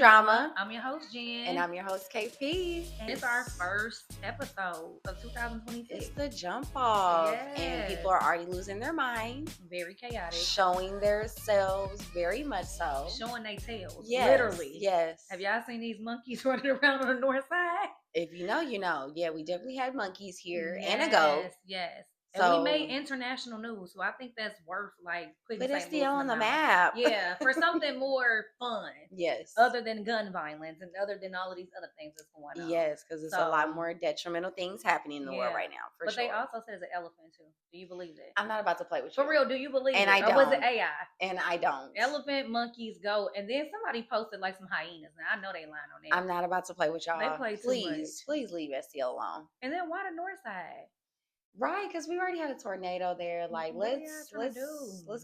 Drama. I'm your host, Jen. And I'm your host, KP. And it's our first episode of 2026. It's the jump off. Yes. And people are already losing their mind. Very chaotic. Showing themselves very much so. Showing their tails. Yes, literally. Yes. Have y'all seen these monkeys running around on the north side? If you know, you know. Yeah, we definitely had monkeys here Yes, and a goat. Yes. So, and we made international news, so I think that's worth putting St. Louis on the map. Yeah, for something more fun. Yes. Other than gun violence and other than all of these other things that's going on. Yes, because there's a lot more detrimental things happening in the world right now. For but sure. They also said it's an elephant too. Do you believe that? I'm not about to play with you. For real, do you believe and it? I don't. Or was it AI? And I don't. Elephant, monkeys, goat, and then somebody posted some hyenas. Now I know they lying on that. I'm not about to play with y'all. They play too much. Please leave STL alone. And then why the north side? Right, because we already had a tornado there. Let's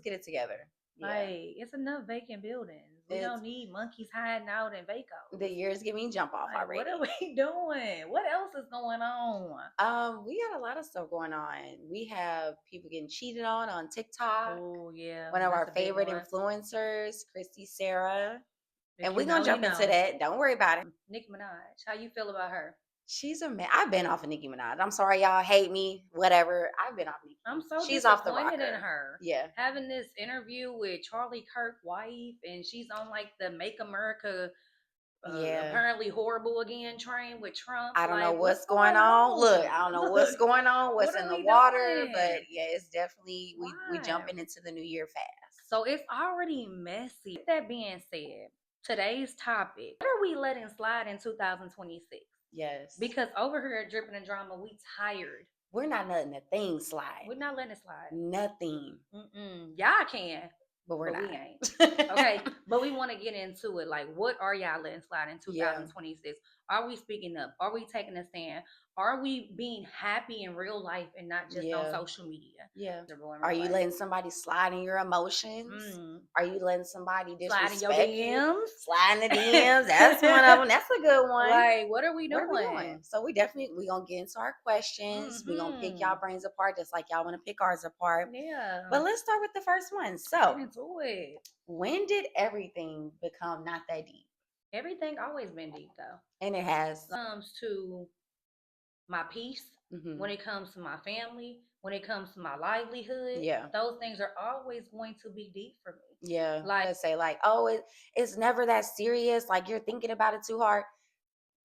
get it together. Yeah. It's enough vacant buildings. We don't need monkeys hiding out in Vaco. The year's giving jump off already. What are we doing? What else is going on? We got a lot of stuff going on. We have people getting cheated on TikTok. Oh yeah. One of our favorite influencers, Christy Sarah. And we're gonna jump into that. Don't worry about it. Nicki Minaj. How you feel about her? She's I've been off of Nicki Minaj. I'm sorry, y'all hate me. Whatever. I've been off Nicki. I'm so she's disappointed off the rocker. in her. Yeah. Having this interview with Charlie Kirk's wife, and she's on the Make America apparently horrible again train with Trump. I don't know what's going on. Look, I don't know what's going on, what's in the water, but yeah, it's definitely we jumping into the new year fast. So it's already messy. With that being said, today's topic, what are we letting slide in 2026? Yes. Because over here at Drippin and Drama, we tired. We're not letting a thing slide. We're not letting it slide. Nothing. Y'all can. But we ain't. Okay. But we want to get into it. What are y'all letting slide in 2026? Are we speaking up? Are we taking a stand? Are we being happy in real life and not just on social media? Yeah. Are you letting somebody slide in your emotions? Are you letting somebody disrespect slide in your DMs? Slide in the DMs. That's one of them. That's a good one. What are we doing? So we going to get into our questions. We're going to pick y'all brains apart just like y'all want to pick ours apart. Yeah. But let's start with the first one. So, get into it. When did everything become not that deep? Everything always been deep though. And it has. When it comes to my peace, when it comes to my family, when it comes to my livelihood, those things are always going to be deep for me. Yeah. It's never that serious. You're thinking about it too hard.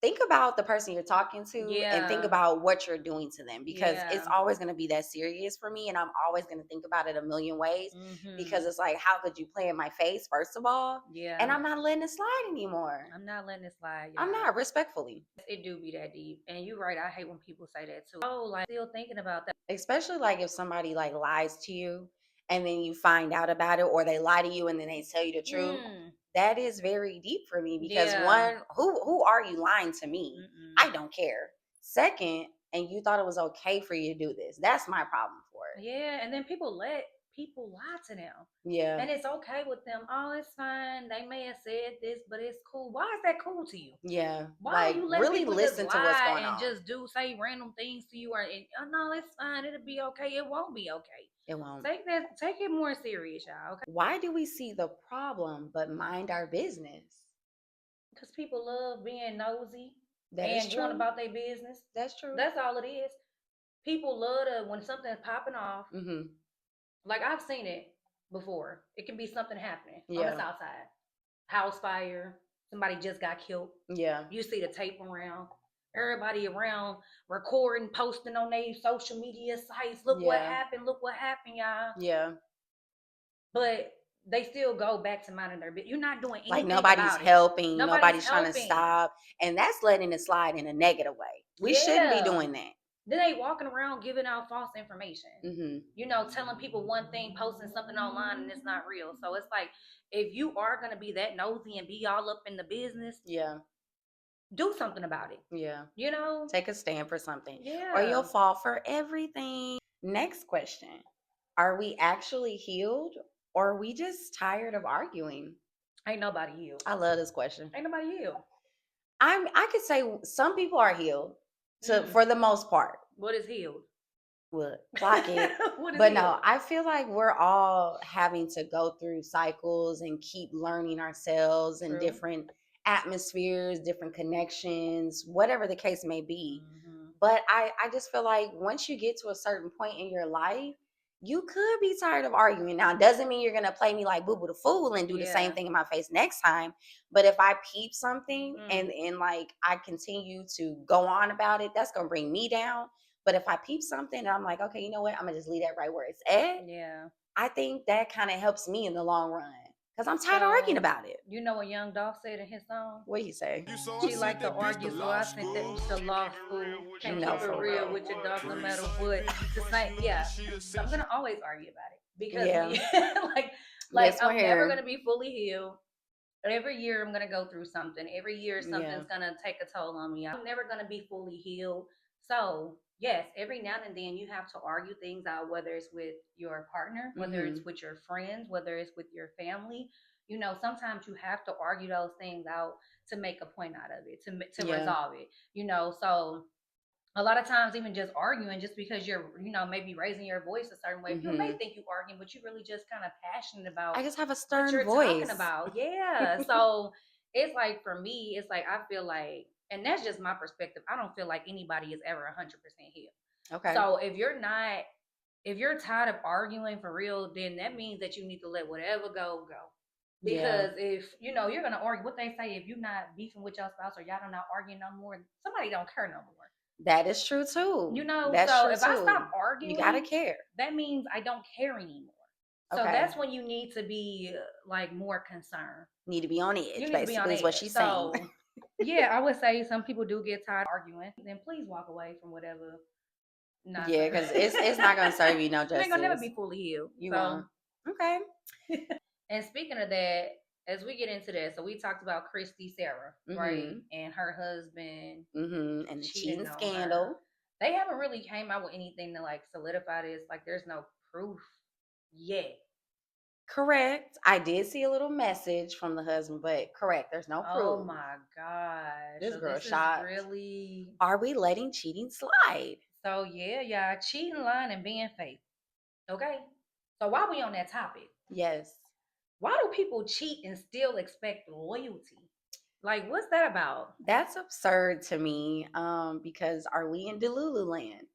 Think about the person you're talking to and think about what you're doing to them, because it's always going to be that serious for me. And I'm always going to think about it a million ways because it's how could you play in my face, first of all? Yeah. And I'm not letting it slide anymore. I'm not letting it slide. Y'all. I'm not, respectfully. It do be that deep. And you're right. I hate when people say that too. Still thinking about that. Especially if somebody lies to you and then you find out about it, or they lie to you and then they tell you the truth. That is very deep for me because one, who are you lying to me? I don't care. Second, and you thought it was okay for you to do this. That's my problem for it. Yeah, and then people let people lie to them. Yeah. And it's okay with them. Oh, it's fine. They may have said this, but it's cool. Why is that cool to you? Yeah. Why are you letting really people listen just to what's going and on? Just say random things to you, or no, it's fine. It'll be okay. It won't be okay. It won't. Take it more serious, y'all. Okay. Why do we see the problem but mind our business? Because people love being nosy and going about their business. That's true. That's all it is. People love to, when something's popping off. I've seen it before. It can be something happening on the south side. House fire. Somebody just got killed. Yeah. You see the tape around. Everybody around recording, posting on their social media sites. Look what happened. Look what happened, y'all. Yeah. But they still go back to minding their business. You're not doing anything. Nobody's helping. Nobody's trying to stop. And that's letting it slide in a negative way. We shouldn't be doing that. Then they walking around giving out false information. Telling people one thing, posting something online, and it's not real. So it's if you are going to be that nosy and be all up in the business, do something about it. Yeah. Take a stand for something. Yeah. Or you'll fall for everything. Next question. Are we actually healed, or are we just tired of arguing? Ain't nobody healed. I love this question. Ain't nobody healed. I could say some people are healed for the most part. What is healed? What? Clock it. But no, I feel like we're all having to go through cycles and keep learning ourselves in different atmospheres, different connections, whatever the case may be. But I just feel like once you get to a certain point in your life, you could be tired of arguing. Now, it doesn't mean you're going to play me like Boo Boo the Fool and do the same thing in my face next time. But if I peep something and like I continue to go on about it, that's going to bring me down. But if I peep something and I'm like, okay, you know what? I'm going to just leave that right where it's at. Yeah. I think that kind of helps me in the long run. Because I'm tired of arguing about it. You know what Young Dolph said in his song? What he say? She like to argue, so I sent that to law school. Can't keep it real with your dog no matter what. The same, yeah. So I'm gonna always argue about it because like I'm never gonna be fully healed. Every year I'm gonna go through something. Every year something's gonna take a toll on me. I'm never gonna be fully healed. So yes, every now and then you have to argue things out, whether it's with your partner, whether it's with your friends, whether it's with your family. You know, sometimes you have to argue those things out to make a point out of it, to resolve it. You know, so a lot of times even just arguing just because you're, you know, maybe raising your voice a certain way, you may think you arguing, but you're really just kind of passionate about I just have a stern what you're voice talking about. Yeah. So it's like, for me, it's like I feel like, and that's just my perspective, I don't feel like anybody is ever 100% healed. Okay. So if you're tired of arguing for real, then that means that you need to let whatever go. Because if you know you're gonna argue, what they say, if you're not beefing with your spouse or y'all are not arguing no more, somebody don't care no more. That is true too. You know, that's so if I stop arguing, you gotta care. That means I don't care anymore. So that's when you need to be like more concerned. Need to be on edge, basically, is what she's saying. Yeah, I would say some people do get tired of arguing. Then please walk away from whatever. Yeah, because it's not gonna serve you no justice. You ain't gonna never be fully healed. You won't. Okay. And speaking of that, as we get into that, so we talked about Christy Sarah, right, and her husband, and the cheating scandal. They haven't really came out with anything to like solidify this. Like, there's no proof yet. Correct. I did see a little message from the husband, but correct. There's no proof. Oh my gosh, this girl shot. Really? Are we letting cheating slide? So yeah, cheating, lying, and being faithful. Okay. So while we on that topic, yes. Why do people cheat and still expect loyalty? Like, what's that about? That's absurd to me. Because are we in Delulu land?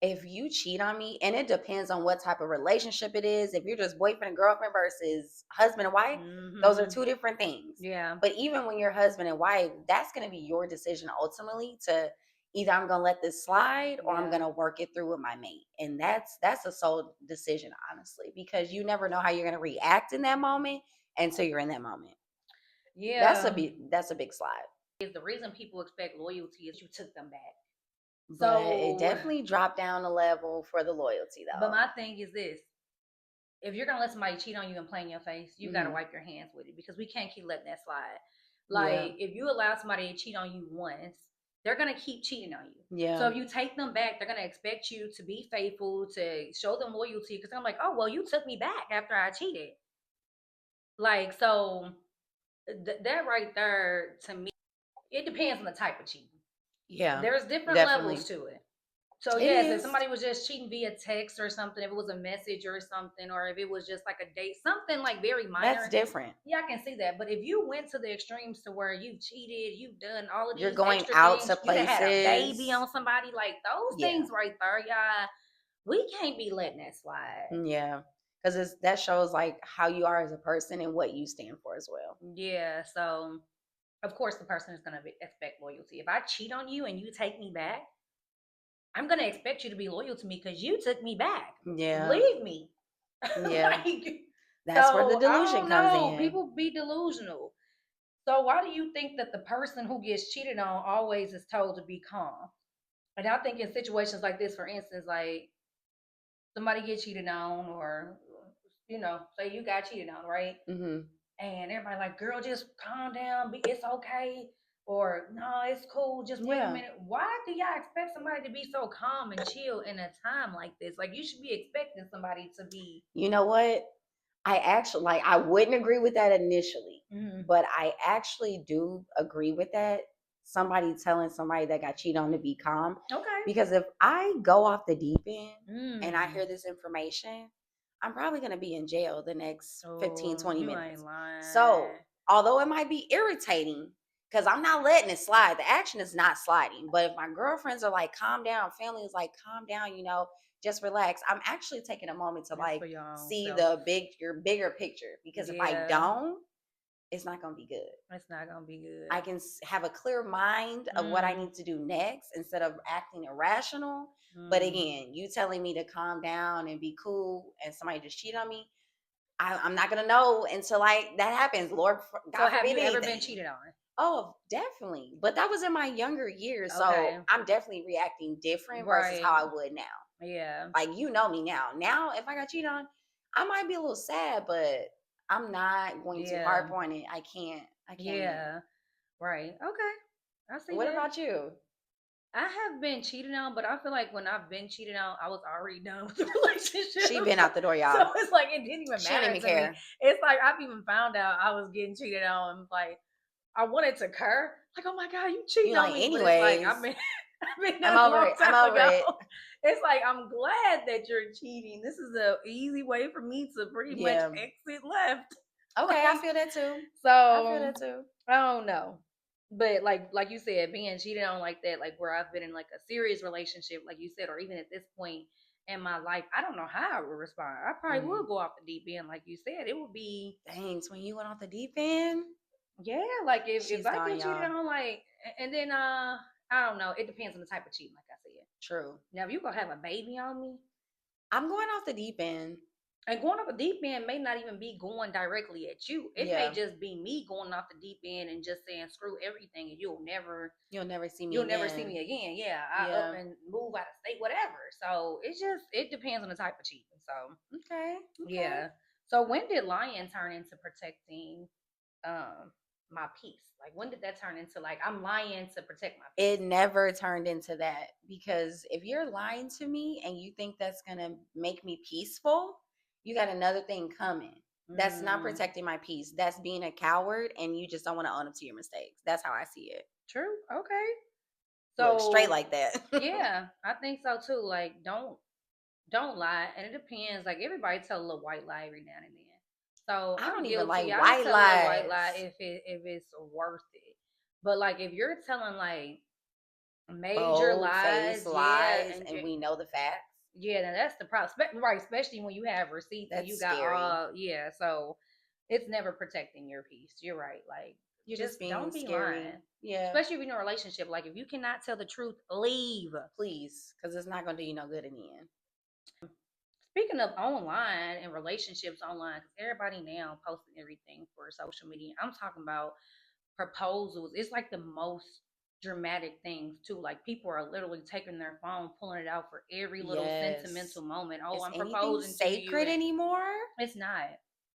If you cheat on me, and it depends on what type of relationship it is. If you're just boyfriend and girlfriend versus husband and wife, those are two different things. Yeah. But even when you're husband and wife, that's going to be your decision ultimately to either I'm going to let this slide or I'm going to work it through with my mate. And that's a sole decision, honestly, because you never know how you're going to react in that moment until you're in that moment. Yeah. That's a big slide. Is the reason people expect loyalty is you took them back. But so it definitely dropped down a level for the loyalty, though. But my thing is this: if you're gonna let somebody cheat on you and play in your face, you gotta wipe your hands with it, because we can't keep letting that slide. Like, if you allow somebody to cheat on you once, they're gonna keep cheating on you. Yeah. So if you take them back, they're gonna expect you to be faithful, to show them loyalty. Because I'm like, oh well, you took me back after I cheated. Like, so that right there, to me, it depends on the type of cheating. Yeah. There's different levels to it. So yes, if somebody was just cheating via text or something, if it was a message or something, or if it was just like a date, something like very minor, that's different. Yeah, I can see that. But if you went to the extremes to where you cheated, you've done all of these, you're going out things, to places, you had a baby on somebody, like those things right there, yeah, we can't be letting that slide. Yeah, because that shows like how you are as a person and what you stand for as well. Yeah, so of course the person is going to expect loyalty. If I cheat on you and you take me back, I'm going to expect you to be loyal to me because you took me back. Yeah. Leave me. Yeah. That's where the delusion comes in. People be delusional. So why do you think that the person who gets cheated on always is told to be calm? And I think in situations like this, for instance, like somebody gets cheated on, or, you know, say you got cheated on, right? Mm-hmm. And everybody like, girl, just calm down. It's okay. Or, no, it's cool. Just wait a minute. Why do y'all expect somebody to be so calm and chill in a time like this? Like, you should be expecting somebody to be. You know what? I actually, like, I wouldn't agree with that initially, but I actually do agree with that. Somebody telling somebody that got cheated on to be calm. Okay. Because if I go off the deep end and I hear this information, I'm probably going to be in jail the next 15, 20 minutes. So, although it might be irritating, Because I'm not letting it slide. The action is not sliding. But if my girlfriends are like, calm down, family is like, calm down, just relax. I'm actually taking a moment to like see your bigger picture. Because if I don't, it's not going to be good. It's not going to be good. I can have a clear mind of what I need to do next instead of acting irrational. But again, you telling me to calm down and be cool and somebody just cheat on me, I'm not going to know until that happens. Lord, God have forbid you ever anything. Been cheated on? Oh, definitely. But that was in my younger years. So I'm definitely reacting different versus how I would now. Yeah. Like, you know me now. Now, if I got cheated on, I might be a little sad, but I'm not going to harp on it. I can't. Yeah. Right. Okay. I see. What about you? I have been cheated on, but I feel like when I've been cheated on, I was already done with the relationship. She been out the door, y'all. So it's like it didn't even she matter didn't to care. me. It's like I've even found out I was getting cheated on. Like I wanted to curse, like, "Oh my god, you cheating on me!" Anyways, but it's like I've been done I'm a long time over ago. it. It's like I'm glad that you're cheating. This is an easy way for me to pretty much exit left. Okay, I feel that too. So I feel that too. I don't know. But like you said, being cheated on like that, like where I've been in like a serious relationship, like you said, or even at this point in my life, I don't know how I would respond. I probably would go off the deep end, like you said. It would be thanks when you went off the deep end. Yeah, like if I get cheated on, like, and then I don't know. It depends on the type of cheating, like I said. True. Now, if you gonna have a baby on me, I'm going off the deep end. And going off the deep end may not even be going directly at you. It may just be me going off the deep end and just saying screw everything, and you'll never see me. Never see me again. Yeah, I up and move out of state, whatever. So it depends on the type of cheating. So okay. Yeah. So when did lying turn into protecting my peace? Like when did that turn into like I'm lying to protect my peace? It never turned into that, because if you're lying to me and you think that's gonna make me peaceful, you got another thing coming. That's not protecting my peace. That's being a coward, and you just don't want to own up to your mistakes. That's how I see it. True. Okay. So look, straight like that. Yeah, I think so too. Like don't lie, and it depends. Like everybody tell a little white lie every now and then. So I don't I'm even guilty. like I tell a lies. white lie if it's worth it. But like if you're telling like major lies, and we know the facts. Yeah, now that's the problem, right? Especially when you have receipts and you got scary. So it's never protecting your peace. You're right. Like you're just being don't be scary. lying. Yeah, especially if you're in a relationship. Like if you cannot tell the truth, leave, please, because it's not going to do you no good in the end. Speaking of online and relationships online, because everybody now posting everything for social media. I'm talking about proposals. It's like the most dramatic things too. Like people are literally taking their phone, pulling it out for every little sentimental moment. Oh, I'm proposing to you. Sacred anymore? It's not.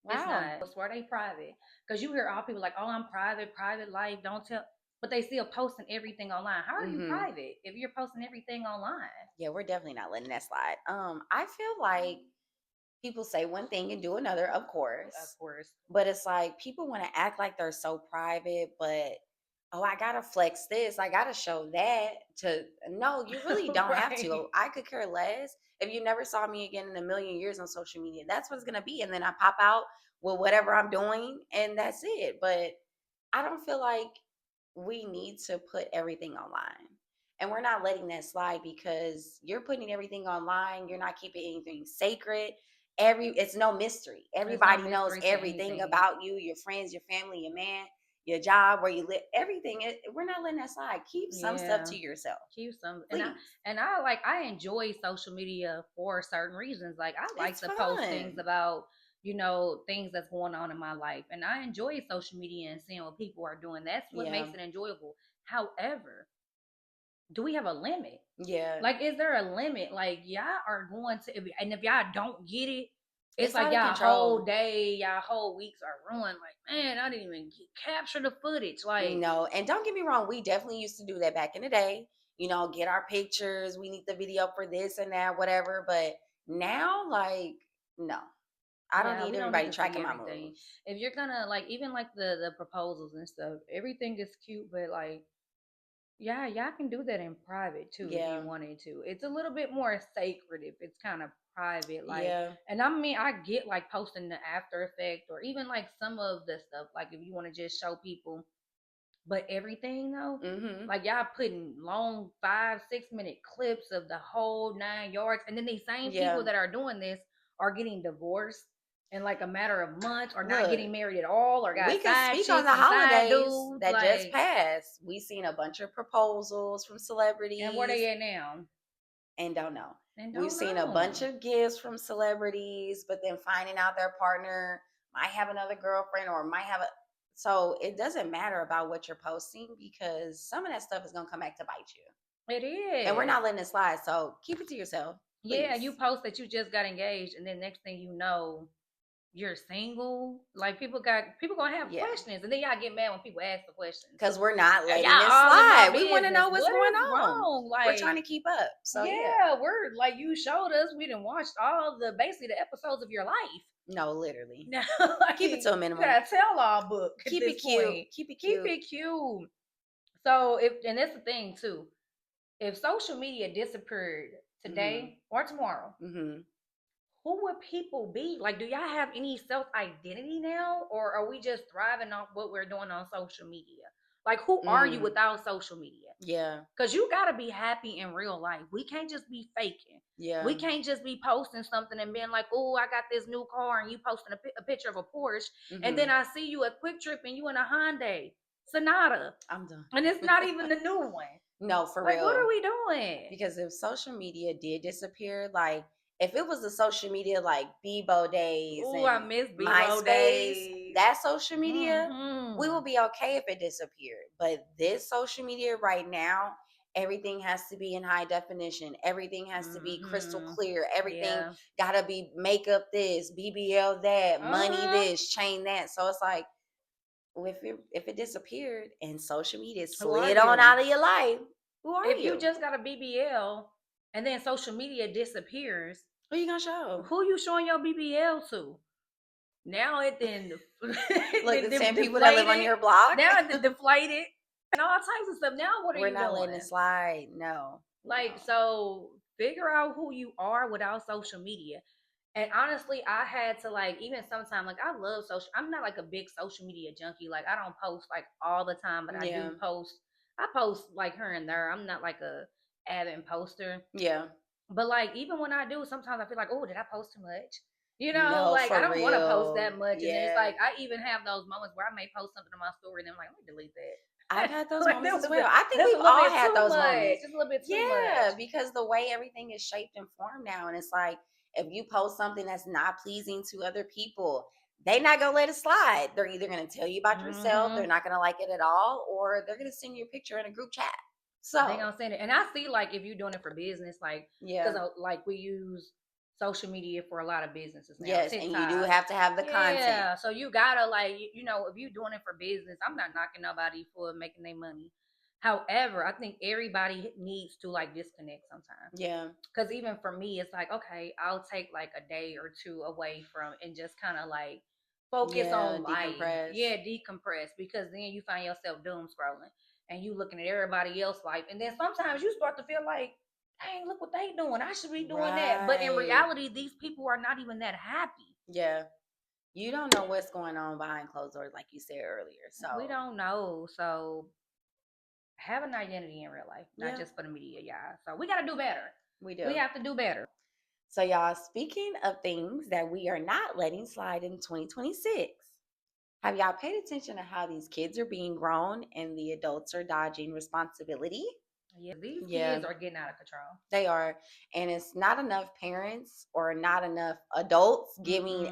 Wow. It's not. It's where they private. Because you hear all people like, oh, I'm private life. Don't tell. But they still posting everything online. How are you private if you're posting everything online? Yeah, we're definitely not letting that slide. I feel like people say one thing and do another, of course. But it's like people want to act like they're so private, but I gotta flex this, I gotta show that. No, you really don't have to. I could care less if you never saw me again in a million years on social media. That's what it's gonna be, and then I pop out with whatever I'm doing, and that's it. But I don't feel like we need to put everything online. And we're not letting that slide because you're putting everything online. You're not keeping anything sacred. It's no mystery. Everybody knows everything about you, your friends, your family, your man, your job, where you live, everything. We're not letting that slide. Keep some stuff to yourself. Keep some. And I enjoy social media for certain reasons. Like I like to post things about things that's going on in my life, and I enjoy social media and seeing what people are doing. That's what makes it enjoyable. However, do we have a limit? Yeah. Like, is there a limit? Like, y'all are going to, and if y'all don't get it, it's like y'all whole day, y'all whole weeks are ruined. Like, man, I didn't even capture the footage. Like, no, and don't get me wrong, we definitely used to do that back in the day. Get our pictures. We need the video for this and that, whatever. But now, like, no, I don't need everybody tracking my moves. If you're gonna like, even like the proposals and stuff, everything is cute, but like, yeah, y'all can do that in private too if you wanted to. It's a little bit more sacred if it's kind of private. Like, and I mean, I get like posting the after effect or even like some of the stuff. Like if you want to just show people But everything though, like y'all putting long 5-6 minute clips of the whole 9 yards, and then these same people that are doing this are getting divorced in like a matter of months, or not getting married at all, or got we can side speak on chicks the and side holidays dudes that like, just passed. We seen a bunch of proposals from celebrities. And where they at now? And don't know. We've seen a bunch of gifts from celebrities, but then finding out their partner might have another girlfriend or might have a. So it doesn't matter about what you're posting, because some of that stuff is going to come back to bite you. It is. And we're not letting it slide. So keep it to yourself. Please. Yeah, you post that you just got engaged, and then next thing you know, you're single. Like people gonna have questions, and then y'all get mad when people ask the questions because we're not letting it slide. We want to know what's going on. Wrong? Like, we're trying to keep up. So we're like, you showed us. We didn't watch all the basically the episodes of your life. No, literally. No, like, keep it to a minimum. You got a tell-all book. Keep it cute. Keep it cute. Keep it cute. So and that's the thing too. If social media disappeared today or tomorrow, who would people be? Like, do y'all have any self-identity now? Or are we just thriving off what we're doing on social media? Like, who are you without social media? Yeah. Because you got to be happy in real life. We can't just be faking. Yeah. We can't just be posting something and being like, oh, I got this new car, and you posting a picture of a Porsche. And then I see you at Quick Trip and you in a Hyundai Sonata. I'm done. And it's not even the new one. No, for real. Like, what are we doing? Because if social media did disappear, like, if it was the social media like Bebo days, I miss Bebo days. That social media, we will be okay if it disappeared. But this social media right now, everything has to be in high definition. Everything has to be crystal clear. Everything gotta be makeup this, BBL that, money this, chain that. So it's like, if it disappeared and social media slid on out of your life, who are you? If you just got a BBL and then social media disappears, who you gonna show? Who you showing your BBL to? Now it then like the same people that live on your block. Now it deflated and all types of stuff. Now what are you doing? We're not letting it slide. No. Like, so figure out who you are without social media. And honestly, I had to, like, even sometimes, like, I love social. I'm not like a big social media junkie. Like, I don't post like all the time, but I do post. I post like here and there. I'm not like a avid poster. Yeah. But like, even when I do, sometimes I feel like, oh, did I post too much? You know, no, like I don't want to post that much. Yeah. And it's like, I even have those moments where I may post something on my story and I'm like, let me delete that. I've had those like, moments as well. I think we've all had those moments. Just a little bit too much. Yeah, because the way everything is shaped and formed now, and it's like, if you post something that's not pleasing to other people, they're not gonna let it slide. They're either gonna tell you about yourself, they're not gonna like it at all, or they're gonna send you a picture in a group chat. So they're gonna send it. And I see, like, if you're doing it for business, like, because like we use social media for a lot of businesses now. Yes, TikTok. And you do have to have the content. Yeah, so you gotta, like, you know, if you're doing it for business, I'm not knocking nobody for making their money. However, I think everybody needs to, like, disconnect sometimes. Yeah. Because even for me, it's like, okay, I'll take like a day or two away from and just kind of like focus on life. Yeah, decompress. Because then you find yourself doom scrolling and you looking at everybody else's life. And then sometimes you start to feel like, dang, look what they doing. I should be doing that. But in reality, these people are not even that happy. Yeah. You don't know what's going on behind closed doors, like you said earlier. So we don't know. So have an identity in real life, not just for the media, y'all. So we got to do better. We do. We have to do better. So, y'all, speaking of things that we are not letting slide in 2026, have y'all paid attention to how these kids are being grown and the adults are dodging responsibility? Yeah, these kids are getting out of control. They are. And it's not enough parents or not enough adults giving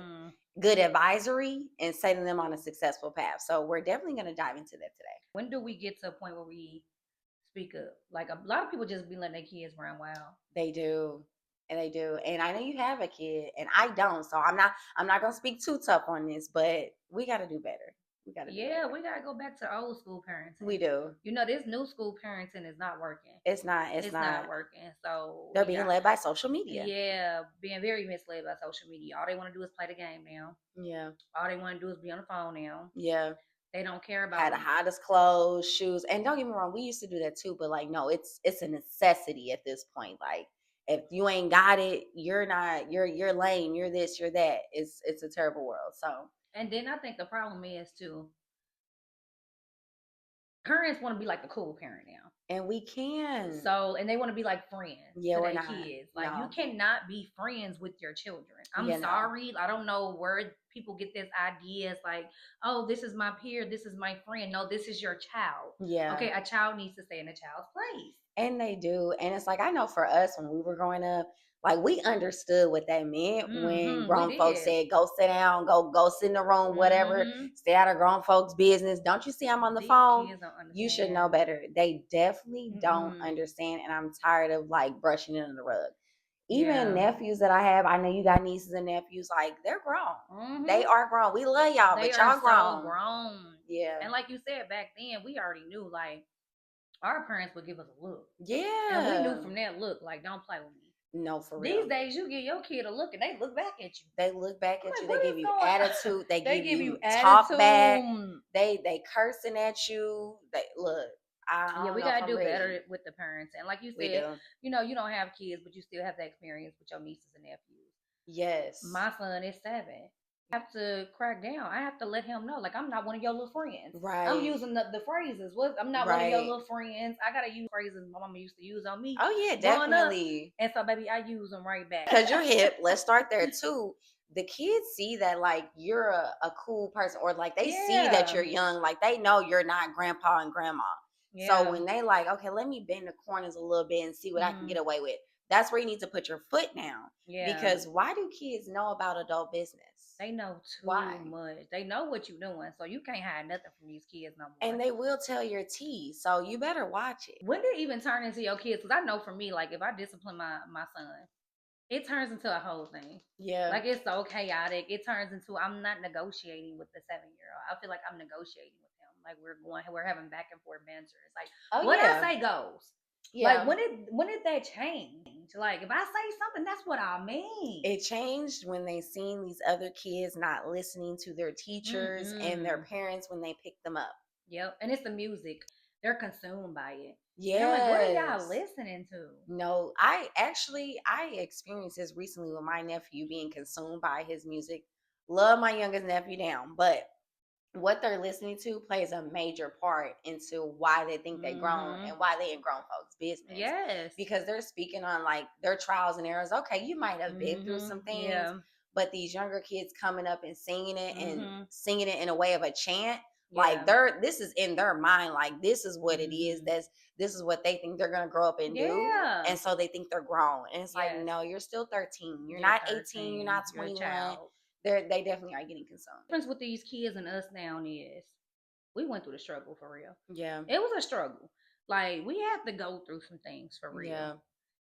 good advisory and setting them on a successful path. So we're definitely going to dive into that today. When do we get to a point where we speak up? Like, a lot of people just be letting their kids run wild. They do. And they do. And I know you have a kid and I don't. So I'm not going to speak too tough on this, but we got to do better. We got to we got to go back to old school parenting. We do. You know, this new school parenting is not working. It's not working. So they're being led by social media. Yeah, being very misled by social media. All they want to do is play the game now. Yeah. All they want to do is be on the phone now. Yeah. They don't care about had the hottest clothes, shoes. And don't get me wrong, we used to do that too, but like, no, it's a necessity at this point. Like, if you ain't got it, you're lame, you're this, you're that. It's a terrible world. So, and then I think the problem is too, Parents want to be like the cool parent now. And we can. So, and they want to be like friends to their kids. Like, you cannot be friends with your children. I'm sorry. I don't know where people get this idea. It's like, oh, this is my peer. This is my friend. No, this is your child. Yeah. Okay, a child needs to stay in a child's place. And they do. And it's like, I know for us when we were growing up, like we understood what that meant when grown folks said, go sit down, go sit in the room, whatever, stay out of grown folks' business. Don't you see I'm on the phone? You should know better. They definitely don't understand. And I'm tired of like brushing it under the rug. Even nephews that I have, I know you got nieces and nephews, like they're grown. They are grown. We love y'all, but y'all grown. So grown. Yeah. And like you said, back then, we already knew, like, our parents would give us a look. Yeah. And we knew from that look, like, don't play with me. No, for real. These days, you give your kid a look and they look back at you. They look back at you. They give you attitude. They give you talk back. They cursing at you. They look. We gotta do better with the parents. And like you said, you know, you don't have kids, but you still have that experience with your nieces and nephews. Yes. My son is 7. I have to crack down. I have to let him know, like, I'm not one of your little friends. Right. I'm using the phrases. I'm not one of your little friends. I gotta use phrases my mama used to use on me. Oh yeah, definitely. And so, baby, I use them right back. Because you're hip. Let's start there too. The kids see that like you're a cool person, or like they see that you're young. Like they know you're not grandpa and grandma. Yeah. So when they like, okay, let me bend the corners a little bit and see what I can get away with. That's where you need to put your foot down. Yeah. Because why do kids know about adult business? They know too much. They know what you're doing. So you can't hide nothing from these kids no more. And they will tell your tea. So you better watch it. When did it even turn into your kids? Because I know for me, like if I discipline my son, it turns into a whole thing. Yeah. Like it's so chaotic. It turns into, I'm not negotiating with the 7-year-old. I feel like I'm negotiating with him. Like we're having back and forth banter. It's like, what I say goes. Yeah. Like when did that change? Like if I say something, that's what I mean. It changed when they seen these other kids not listening to their teachers and their parents when they picked them up. Yep. And it's the music. They're consumed by it. Yeah. Like, what are y'all listening to? No, I experienced this recently with my nephew being consumed by his music. Love my youngest nephew down, but what they're listening to plays a major part into why they think they grown and why they in grown folks' business. Yes. Because they're speaking on like their trials and errors. Okay, you might have been through some things, but these younger kids coming up and singing it and singing it in a way of a chant. Yeah. Like this is in their mind, like this is what it is. This is what they think they're gonna grow up and do. And so they think they're grown. And it's like, no, you're still 13. You're not 18, you're not 21. They definitely are getting consumed. The difference with these kids and us now is we went through the struggle for real. Yeah. It was a struggle. Like we had to go through some things for real. Yeah.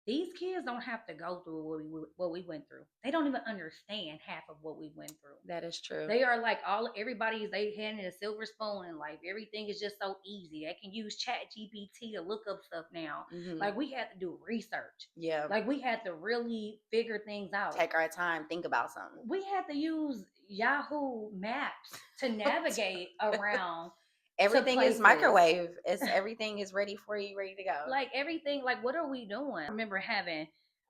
These kids don't have to go through what we went through. They don't even understand half of what we went through. That is true. They are like they handed a silver spoon and like everything is just so easy. They can use Chat GPT to look up stuff now. Like we had to do research. Yeah. Like we had to really figure things out. Take our time, think about something. We had to use Yahoo Maps to navigate around. Everything is microwave. Everything is ready for you, ready to go. Like everything, like what are we doing? I remember having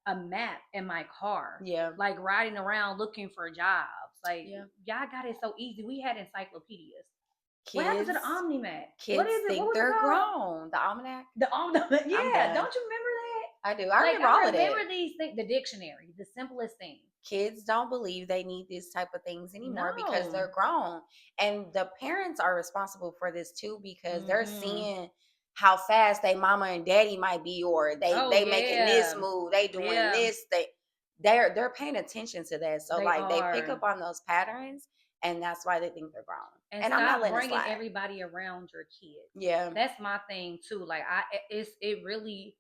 a map in my car. Yeah. Like riding around looking for jobs. Like y'all got it so easy. We had encyclopedias. What happened to the Omni-Map? Kids what is it? Think they're grown. The Almanac? The Almanac. Yeah. Don't you remember that? I do. I remember all of it. I remember these things. The dictionary, the simplest thing. Kids don't believe they need these type of things anymore because they're grown. And the parents are responsible for this too because they're seeing how fast they mama and daddy might be, or they making this move, they doing this, they're paying attention to that. So they pick up on those patterns, and that's why they think they're grown. And I'm not bringing everybody around your kids. Yeah, that's my thing too. Like it really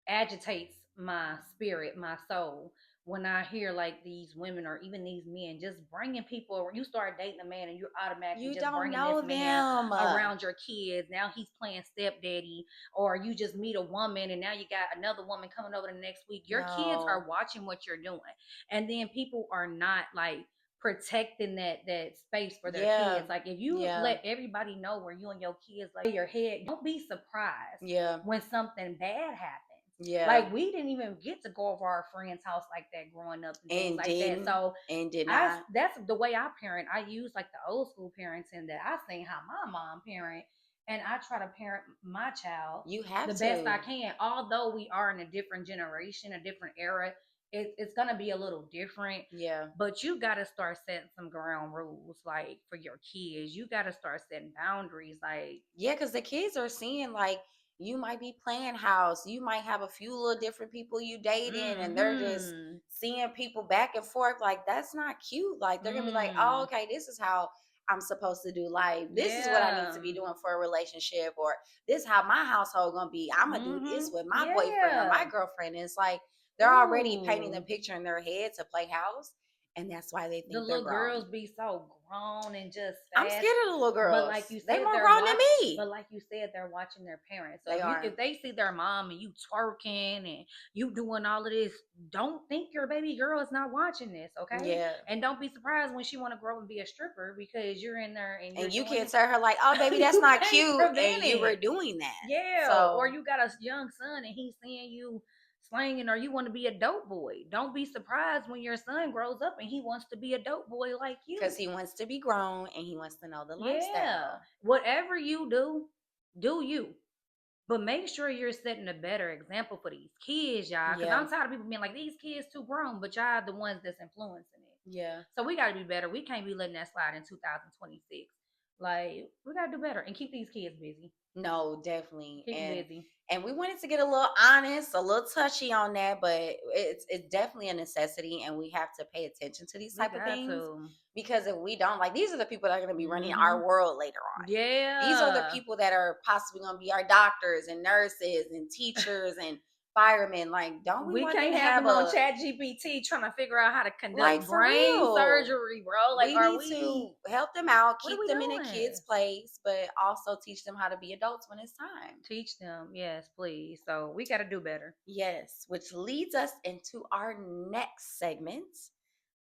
agitates my spirit, my soul, when I hear like these women or even these men just bringing people. You start dating a man and you're automatically just bringing this man around your kids. Now he's playing stepdaddy, or you just meet a woman and now you got another woman coming over the next week. Your kids are watching what you're doing, and then people are not like protecting that space for their kids. Like if you let everybody know where you and your kids like your head, don't be surprised when something bad happens. Yeah, like we didn't even get to go over our friend's house like that growing up and things like that. So that's the way I parent. I use like the old school parenting that I seen how my mom parent, and I try to parent my child You have the best I can. Although we are in a different generation, a different era, it's gonna be a little different. Yeah. But you gotta start setting some ground rules, like for your kids. You gotta start setting boundaries, like yeah, because the kids are seeing like you might be playing house, you might have a few little different people you dating, and they're just seeing people back and forth. Like that's not cute. Like they're gonna be like, oh, okay, this is how I'm supposed to do life. This is what I need to be doing for a relationship, or this is how my household gonna be. I'm gonna do this with my boyfriend or my girlfriend. And it's like they're already painting the picture in their head to play house, and that's why they the think they're little grown. girls be so grown and just I'm fast. scared of the little girls. But like you said, they more grown than me. But like you said, they're watching their parents. So They if they see their mom and you twerking and you doing all of this, don't think your baby girl is not watching this, okay? Yeah. And don't be surprised when she want to grow and be a stripper because you're in there and you can't tell her like, oh baby, that's not cute, and you were doing that. Yeah. So, or you got a young son and he's seeing you slanging, or you want to be a dope boy. Don't be surprised when your son grows up and he wants to be a dope boy like you. Because he wants to be grown and he wants to know the lifestyle. Whatever you do, do you. But make sure you're setting a better example for these kids, y'all. Because I'm tired of people being like, these kids too grown, but y'all the ones that's influencing it. Yeah. So we got to be better. We can't be letting that slide in 2026. Like, we got to do better and keep these kids busy. No, definitely. Keep them busy. And we wanted to get a little honest, a little touchy on that, but it's definitely a necessity, and we have to pay attention to these type of things. Because if we don't, like, these are the people that are going to be running our world later on. Yeah. These are the people that are possibly going to be our doctors and nurses and teachers and firemen. Like, don't we want can't them to have them on Chat GPT trying to figure out how to conduct like, brain surgery, bro. Like, we need to help them out, keep them in a kid's place, but also teach them how to be adults when it's time. Teach them, yes, please. So we got to do better. Yes, which leads us into our next segment,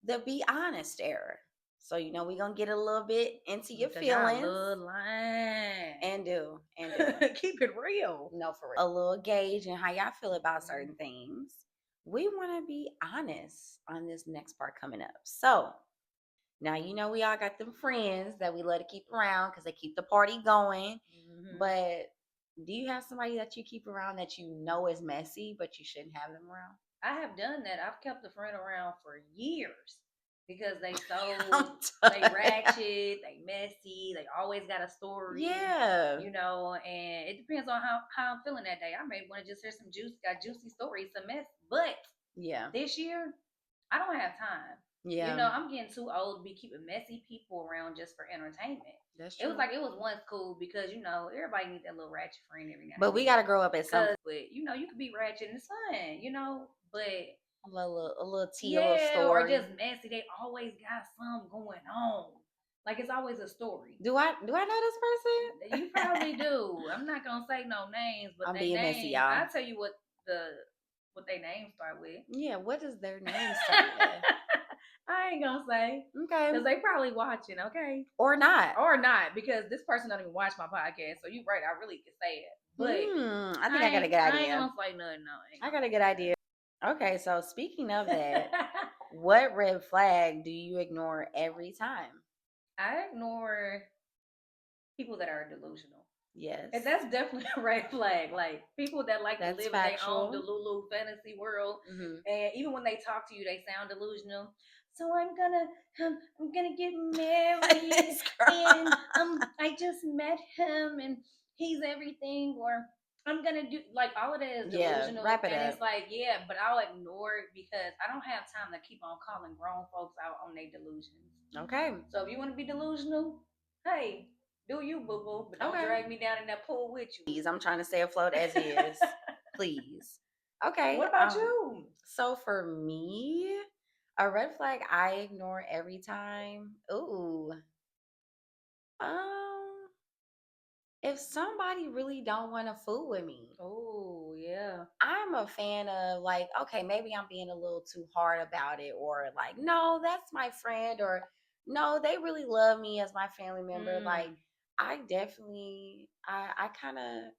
the be honest era. So, we're going to get a little bit into your feelings. And do. Keep it real. No, for real. A little gauge and how y'all feel about certain things. We want to be honest on this next part coming up. So, now, we all got them friends that we love to keep around because they keep the party going. But do you have somebody that you keep around that you know is messy, but you shouldn't have them around? I have done that. I've kept a friend around for years. Because they they ratchet, they messy, they always got a story. Yeah. And it depends on how I'm feeling that day. I may want to just hear some juicy stories, some mess. But this year, I don't have time. Yeah. I'm getting too old to be keeping messy people around just for entertainment. That's true. It was like it was once cool because everybody needs that little ratchet friend every now and then. But we gotta grow up at some point. But you could be ratchet and it's fun, but a little tea, a little story. Or just messy. They always got something going on. Like it's always a story. Do I know this person? You probably do. I'm not gonna say no names, but I'm being messy, y'all. I'll tell you what their names start with. Yeah, what does their name start with? I ain't gonna say. Okay. Because they probably watching, okay? Or not, because this person don't even watch my podcast. So you're right, I really could say it. But I think I got a good idea. I ain't gonna say nothing. No, I got a good idea. Okay, so speaking of that, what red flag do you ignore every time? I ignore people that are delusional. Yes. And that's definitely a red flag. Like people that like to live in their own delulu fantasy world. And even when they talk to you, they sound delusional. So I'm gonna get married and I just met him and he's everything, or I'm gonna do like all of that is delusional. Wrap it and up. It's like, but I'll ignore it because I don't have time to keep on calling grown folks out on their delusions. Okay. So if you want to be delusional, hey, do you, boo boo, but don't drag me down in that pool with you. Please, I'm trying to stay afloat as is. Please. Okay. What about you? So for me, a red flag I ignore every time. Ooh. If somebody really don't want to fool with me. Oh, yeah. I'm a fan of like, okay, maybe I'm being a little too hard about it, or like, no, that's my friend, or no, they really love me as my family member. Like, I definitely, I kind of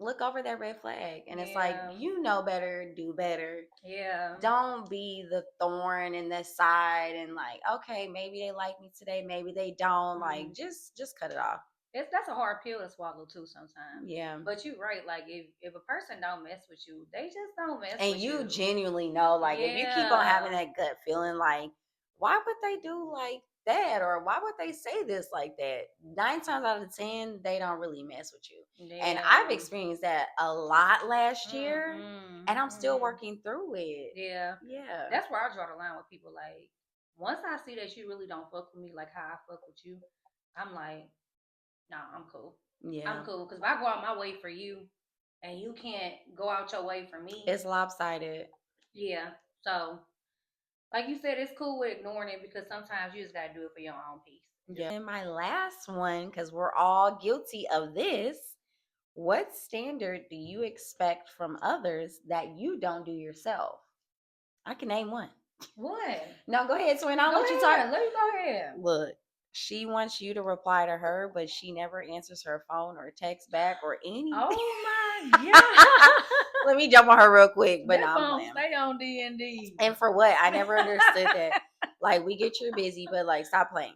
look over that red flag, and it's like, you know better, do better. Yeah. Don't be the thorn in the side, and like, okay, maybe they like me today, maybe they don't. Like, just cut it off. that's a hard pill to swallow too sometimes. Yeah. But you're right. Like if a person don't mess with you, they just don't mess and with you. And you genuinely know, like, if you keep on having that gut feeling, like, why would they do like that, or why would they say this like that? 9 times out of 10, they don't really mess with you. Yeah. And I've experienced that a lot last year, and I'm still working through it. Yeah. Yeah. That's where I draw the line with people. Like, once I see that you really don't fuck with me like how I fuck with you, I'm like, nah, I'm cool. Yeah. I'm cool. Because if I go out my way for you and you can't go out your way for me, it's lopsided. Yeah. So, like you said, it's cool with ignoring it because sometimes you just got to do it for your own peace. Yeah. And my last one, because we're all guilty of this. What standard do you expect from others that you don't do yourself? I can name one. What? No, go ahead, Swin. I'll let you talk. Let me go ahead. Look, she wants you to reply to her, but she never answers her phone or text back or anything. Oh my god! Let me jump on her real quick, but that phone stay on D&D. And for what? I never understood that. Like, we get you're busy, but like, stop playing.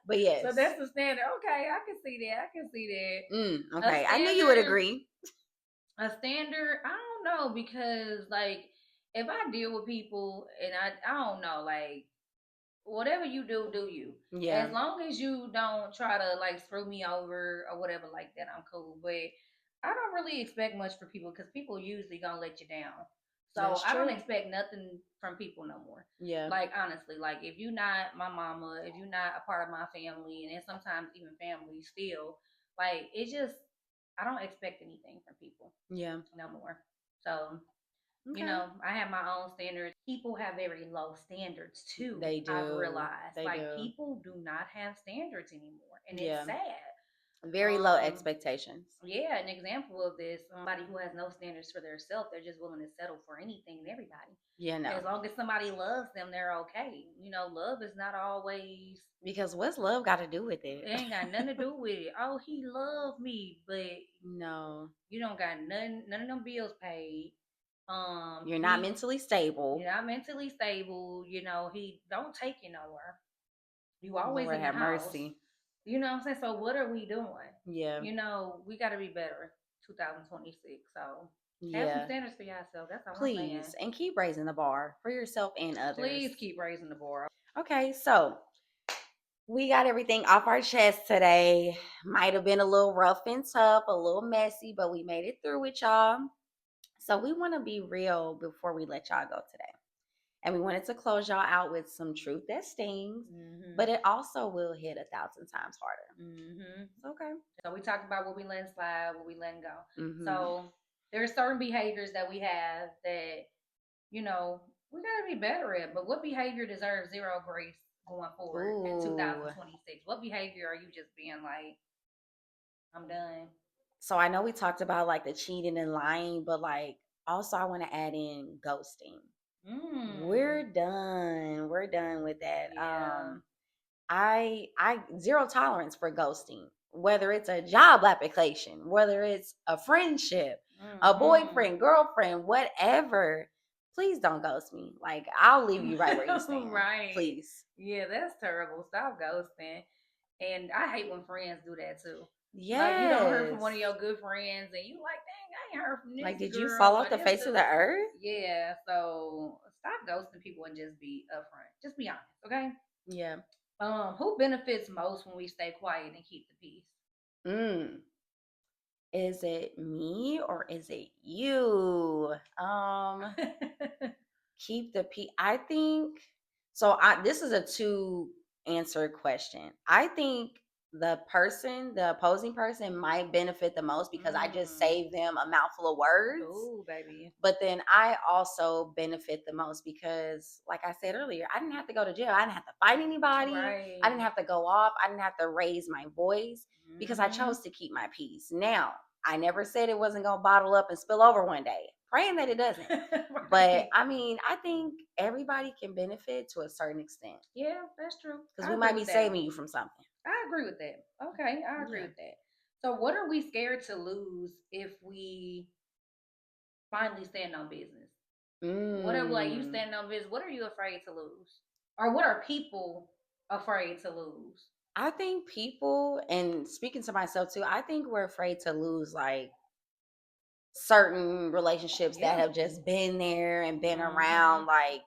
But yes. So that's the standard. Okay, I can see that. Okay, I knew you would agree. A standard, I don't know, because like if I deal with people and I don't know, like whatever you do, do you. Yeah. As long as you don't try to like screw me over or whatever like that, I'm cool. But I don't really expect much for people because people usually gonna let you down. So I don't expect nothing from people no more. Yeah. Like honestly, like if you're not my mama, if you're not a part of my family, and then sometimes even family still, like it just I don't expect anything from people. Yeah. No more. So okay. You know, I have my own standards. People have very low standards too. They do. I've realized. People do not have standards anymore. And it's sad. Very low expectations. Yeah, an example of this, somebody who has no standards for themselves, they're just willing to settle for anything and everybody. Yeah, no. As long as somebody loves them, they're okay. You know, love is not always because what's love got to do with it? It ain't got nothing to do with it. Oh, he loved me, but no, you don't got none of them bills paid. You're not mentally stable. You're not mentally stable. You know, he don't take you nowhere. You always Lord in the have house. Mercy. You know what I'm saying? So what are we doing? Yeah. You know, we got to be better. 2026. So have some standards for yourself. That's all I'm saying. Please, and keep raising the bar for yourself and others. Please keep raising the bar. Okay, so we got everything off our chest today. Might have been a little rough and tough, a little messy, but we made it through with y'all. So we want to be real before we let y'all go today. And we wanted to close y'all out with some truth that stings, but it also will hit 1,000 times harder. Okay. So we talked about what we letting slide, what we letting go. So there are certain behaviors that we have that, you know, we got to be better at. But what behavior deserves zero grace going forward in 2026? What behavior are you just being like, I'm done? So I know we talked about like the cheating and lying, but like also I want to add in ghosting. We're done. We're done with that. Yeah. I zero tolerance for ghosting. Whether it's a job application, whether it's a friendship, a boyfriend, girlfriend, whatever. Please don't ghost me. Like, I'll leave you right where you stand. Right. Please. Yeah, that's terrible. Stop ghosting. And I hate when friends do that too. Yeah. Like you don't hear from one of your good friends and you like, dang, I ain't heard from this. Like, did you fall off the face of the earth? Yeah. So stop ghosting people and just be upfront. Just be honest, okay? Yeah. Who benefits most when we stay quiet and keep the peace? Is it me or is it you? Keep the peace. I think so. This is a 2-answer question. I think the opposing person might benefit the most because I just saved them a mouthful of words. Ooh, baby. But then I also benefit the most because, like I said earlier, I didn't have to go to jail. I didn't have to fight anybody. Right. I didn't have to go off. I didn't have to raise my voice because I chose to keep my peace. Now, I never said it wasn't going to bottle up and spill over one day. Praying that it doesn't. Right. But I mean, I think everybody can benefit to a certain extent. Yeah, that's true. Because we might be saving you from something. I agree with that. Okay, I agree with that. So what are we scared to lose if we finally stand on business? What are like you standing on business? What are you afraid to lose? Or what are people afraid to lose? I think people, and speaking to myself too, I think we're afraid to lose like certain relationships that have just been there and been around. Like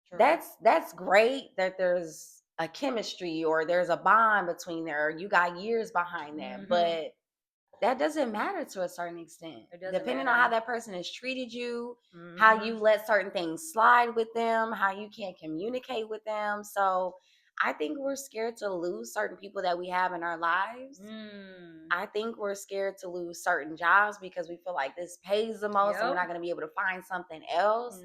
True. That's great that there's a chemistry or there's a bond between there, or you got years behind that, but that doesn't matter to a certain extent. Depending on how that person has treated you, how you let certain things slide with them, how you can't communicate with them. So I think we're scared to lose certain people that we have in our lives. I think we're scared to lose certain jobs because we feel like this pays the most and we're not going to be able to find something else.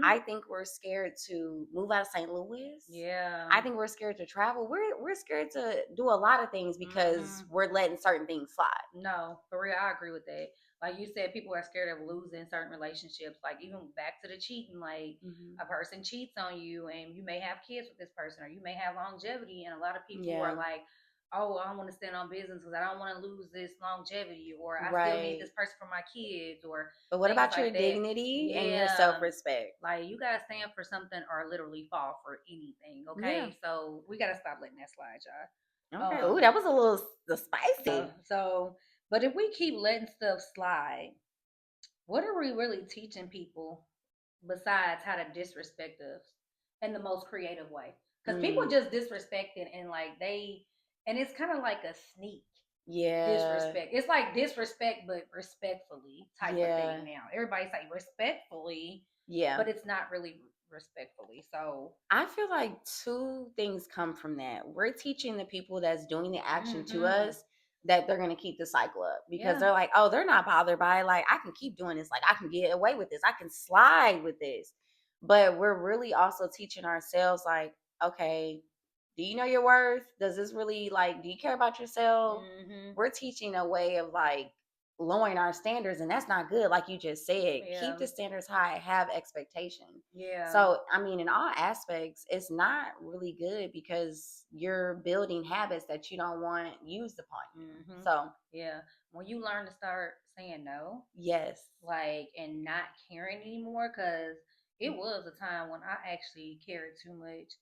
I think we're scared to move out of St. Louis. Yeah. I think we're scared to travel. We're scared to do a lot of things because we're letting certain things slide. No, for real, I agree with that. Like you said, people are scared of losing certain relationships. Like even back to the cheating, like a person cheats on you and you may have kids with this person or you may have longevity. And a lot of people are like, oh, I don't want to stand on business because I don't want to lose this longevity, or I still need this person for my kids, or. But what about your dignity and your self-respect? Like you gotta stand for something or literally fall for anything. Okay, so we gotta stop letting that slide, y'all. Okay. Ooh, that was a little spicy. But if we keep letting stuff slide, what are we really teaching people besides how to disrespect us in the most creative way? Because people just disrespecting and like and it's kind of like a sneak disrespect. It's like disrespect, but respectfully type of thing now. Everybody's like respectfully, but it's not really respectfully. So I feel like two things come from that. We're teaching the people that's doing the action to us that they're going to keep the cycle up because they're like, oh, they're not bothered by it. Like, I can keep doing this. Like, I can get away with this. I can slide with this. But we're really also teaching ourselves, like, okay, do you know your worth? Does this really, like, do you care about yourself? We're teaching a way of, like, lowering our standards, and that's not good. Like you just said, keep the standards high, have expectations. So I mean, in all aspects, it's not really good because you're building habits that you don't want used upon you. So when you learn to start saying no, yes, like, and not caring anymore, because it was a time when I actually cared too much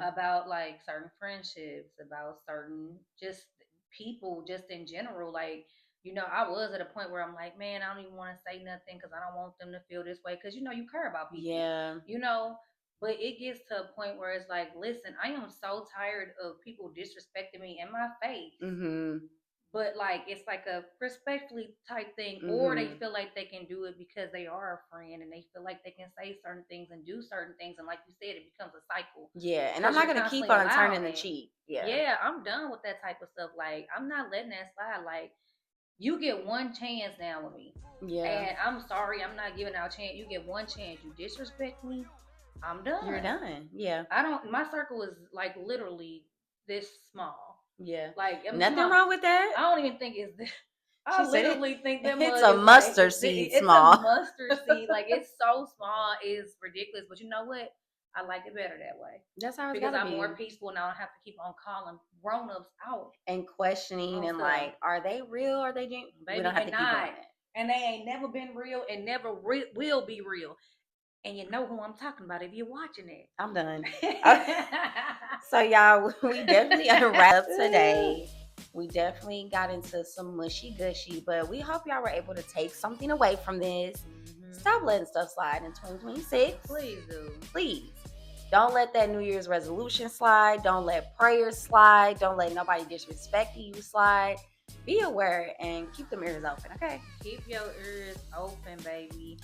about like certain friendships, about certain just people, just in general. Like, I was at a point where I'm like, man, I don't even want to say nothing because I don't want them to feel this way. Because, you care about people. But it gets to a point where it's like, listen, I am so tired of people disrespecting me in my face. But like it's like a respectfully type thing, or they feel like they can do it because they are a friend and they feel like they can say certain things and do certain things, and like you said, it becomes a cycle. Yeah, and I'm not gonna keep on turning the cheek. Yeah, I'm done with that type of stuff. Like I'm not letting that slide. Like you get one chance now with me. Yeah. And I'm sorry, I'm not giving out a chance. You get one chance. You disrespect me, I'm done. You're done. Yeah. My circle is like literally this small. Yeah. Like nothing wrong with that. I don't even think it's this. I literally think that it's a mustard seed small. It's a mustard seed. Like it's so small, it's ridiculous. But you know what? I like it better that way. That's how it's because I'm more peaceful and I don't have to keep on calling grown-ups out and questioning and like, are they real? Are they genuine? We don't have to keep doing it. And they ain't never been real and never will be real. And you know who I'm talking about if you're watching it. I'm done. So y'all, we definitely wrapped up today. We definitely got into some mushy gushy, but we hope y'all were able to take something away from this. Stop letting stuff slide in 2026. Please do. Please. Don't let that New Year's resolution slide. Don't let prayers slide. Don't let nobody disrespecting you slide. Be aware and keep them ears open, okay? Keep your ears open, baby.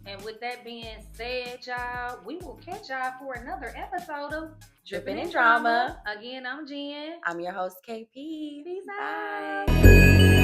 And with that being said, y'all, we will catch y'all for another episode of Drippin' in Drama. Again, I'm Jen. I'm your host, KP. Peace out.